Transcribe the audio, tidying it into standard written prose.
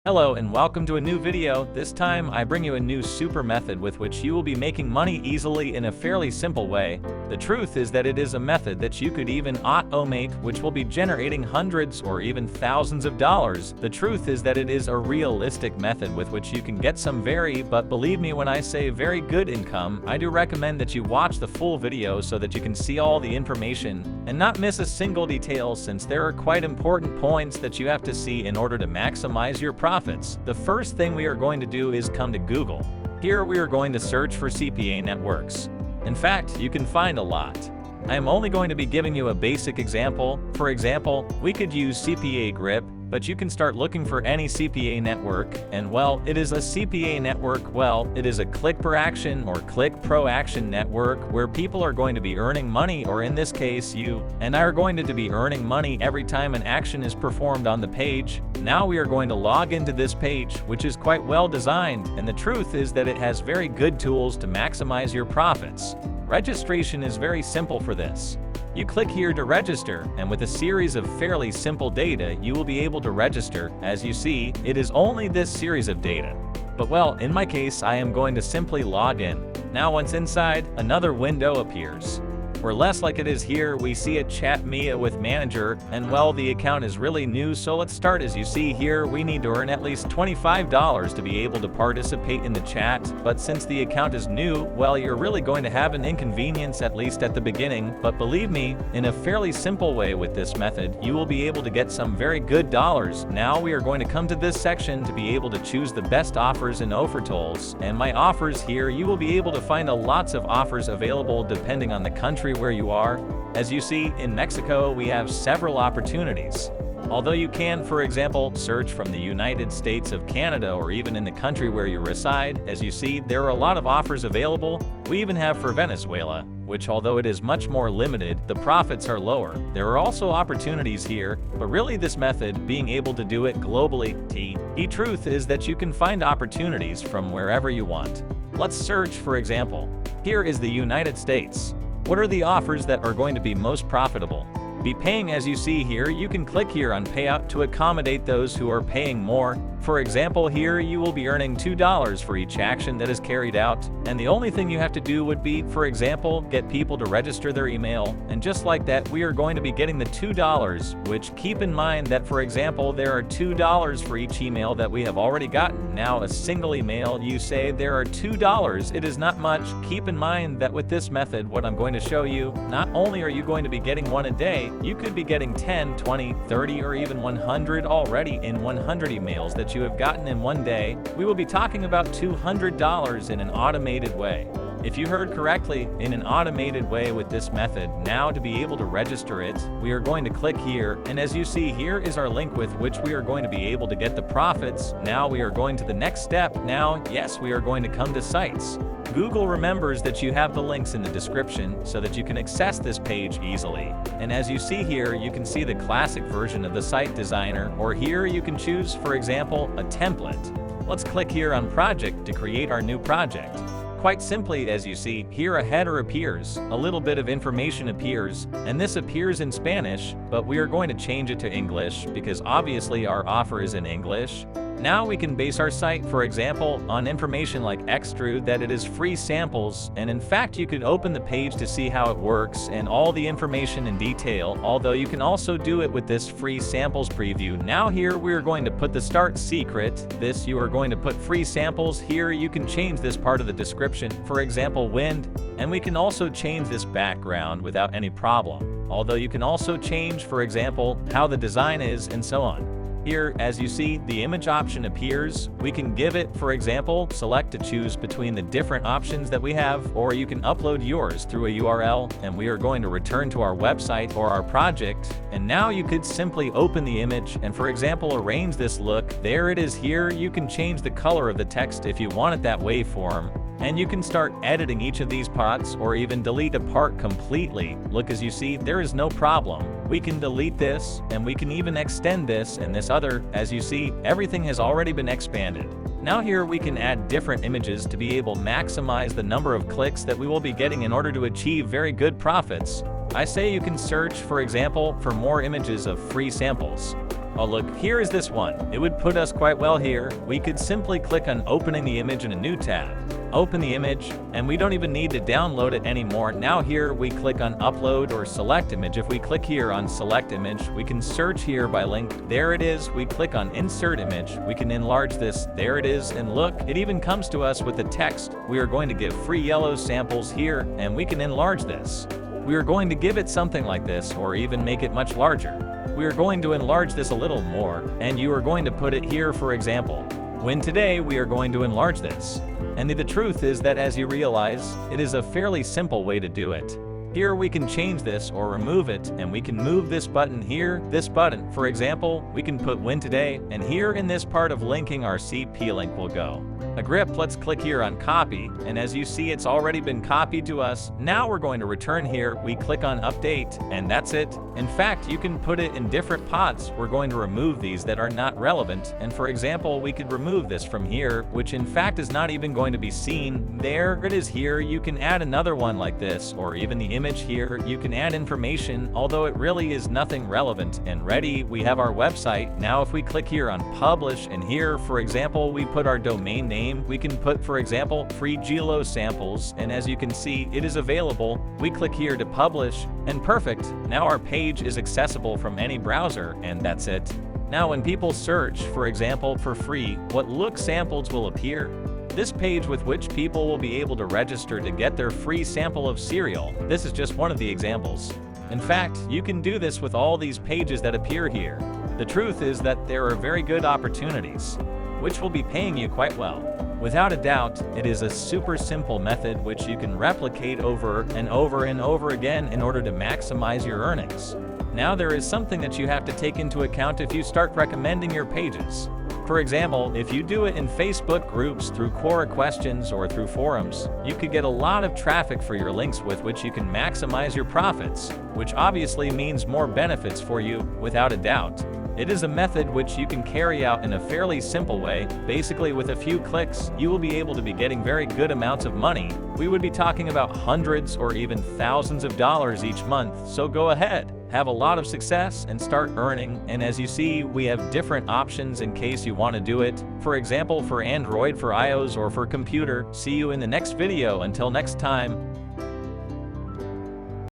Hello and welcome to a new video. This time I bring you a new super method with which you will be making money easily in a fairly simple way. The truth is that it is a method that you could even automate, which will be generating hundreds or even thousands of dollars. The truth is that it is a realistic method with which you can get some but believe me when I say very good income, I do recommend that you watch the full video so that you can see all the information and not miss a single detail, since there are quite important points that you have to see in order to maximize your profits. The first thing we are going to do is come to Google. Here we are going to search for CPA networks. In fact, you can find a lot. I am only going to be giving you a basic example. For example, we could use CPAGrip, but you can start looking for any CPA network, and well, it is a CPA network. Well, it is a click per action or click pro action network where people are going to be earning money, or in this case, you and I are going to be earning money every time an action is performed on the page. Now we are going to log into this page, which is quite well designed, and the truth is that it has very good tools to maximize your profits. Registration is very simple for this. You click here to register, and with a series of fairly simple data, you will be able to register. As you see, it is only this series of data. But well, in my case, I am going to simply log in. Now once inside, another window appears. Or less like it is here, we see a chat Mia with manager, and well, the account is really new, so let's start. As you see here, we need to earn at least $25 to be able to participate in the chat, but since the account is new, well, you're really going to have an inconvenience, at least at the beginning, but believe me, in a fairly simple way with this method, you will be able to get some very good dollars. Now we are going to come to this section to be able to choose the best offers and offer tools, and my offers here, you will be able to find lots of offers available depending on the country where you are. As you see, in Mexico, we have several opportunities. Although you can, for example, search from the United States of Canada or even in the country where you reside, as you see, there are a lot of offers available. We even have for Venezuela, which although it is much more limited, the profits are lower. There are also opportunities here, but really this method, being able to do it globally, the truth is that you can find opportunities from wherever you want. Let's search, for example. Here is the United States. What are the offers that are going to be most profitable? Be paying. As you see here, you can click here on payout to accommodate those who are paying more. For example, here you will be earning $2 for each action that is carried out, and the only thing you have to do would be, for example, get people to register their email, and just like that, we are going to be getting the $2, which keep in mind that, for example, there are $2 for each email that we have already gotten. Now, a single email, you say there are $2. It is not much. Keep in mind that with this method, what I'm going to show you, not only are you going to be getting one a day, you could be getting 10, 20, 30, or even 100 already in 100 emails that you have gotten in one day. We will be talking about $200 in an automated way. If you heard correctly, in an automated way with this method. Now to be able to register it, we are going to click here, and as you see, here is our link with which we are going to be able to get the profits. Now we are going to the next step. Now, yes, we are going to come to sites. Google remembers that you have the links in the description so that you can access this page easily. And as you see here, you can see the classic version of the site designer, or here you can choose, for example, a template. Let's click here on project to create our new project. Quite simply, as you see, here a header appears, a little bit of information appears, and this appears in Spanish, but we are going to change it to English because obviously our offer is in English. Now we can base our site, for example, on information like extrude, that it is free samples, and in fact you could open the page to see how it works and all the information in detail, although you can also do it with this free samples preview. Now here we are going to put the start secret. This you are going to put free samples. Here you can change this part of the description, for example wind, and we can also change this background without any problem, although you can also change, for example, how the design is and so on. Here, as you see, the image option appears. We can give it, for example, select to choose between the different options that we have, or you can upload yours through a URL, and we are going to return to our website or our project. And now you could simply open the image and, for example, arrange this look. There it is here. You can change the color of the text if you want it that waveform. And you can start editing each of these parts or even delete a part completely. Look, as you see, there is no problem. We can delete this, and we can even extend this and this other. As you see, everything has already been expanded. Now here we can add different images to be able to maximize the number of clicks that we will be getting in order to achieve very good profits. I say you can search, for example, for more images of free samples. Oh look, here is this one. It would put us quite well here. We could simply click on opening the image in a new tab. Open the image, and we don't even need to download it anymore. Now here we click on upload or select image. If we click here on select image, we can search here by link. There it is. We click on insert image. We can enlarge this. There it is. And look, it even comes to us with the text. We are going to give free yellow samples here, and we can enlarge this. We are going to give it something like this, or even make it much larger. We are going to enlarge this a little more, and you are going to put it here, for example. When today we are going to enlarge this. And the truth is that, as you realize, it is a fairly simple way to do it. Here we can change this or remove it, and we can move this button here, this button. For example, we can put win today, and here in this part of linking our CP link will go. A grip, let's click here on copy, and as you see, it's already been copied to us. Now we're going to return here. We click on update, and that's it. In fact, you can put it in different pots. We're going to remove these that are not relevant, and for example, we could remove this from here, which in fact is not even going to be seen. There it is here. You can add another one like this, or even the image here. You can add information, although it really is nothing relevant. And ready, we have our website. Now if we click here on publish, and here, for example, we put our domain name. We can put, for example, free Gelo samples, and as you can see, it is available. We click here to publish, and perfect. Now our page is accessible from any browser, and that's it. Now when people search, for example, for free, what look samples will appear. This page with which people will be able to register to get their free sample of cereal. This is just one of the examples. In fact, you can do this with all these pages that appear here. The truth is that there are very good opportunities, which will be paying you quite well. Without a doubt, it is a super simple method which you can replicate over and over and over again in order to maximize your earnings. Now there is something that you have to take into account if you start recommending your pages. For example, if you do it in Facebook groups, through Quora questions, or through forums, you could get a lot of traffic for your links with which you can maximize your profits, which obviously means more benefits for you, without a doubt. It is a method which you can carry out in a fairly simple way. Basically, with a few clicks, you will be able to be getting very good amounts of money. We would be talking about hundreds or even thousands of dollars each month, so go ahead. Have a lot of success and start earning. And as you see, we have different options in case you want to do it. For example, for Android, for iOS, or for computer. See you in the next video. Until next time.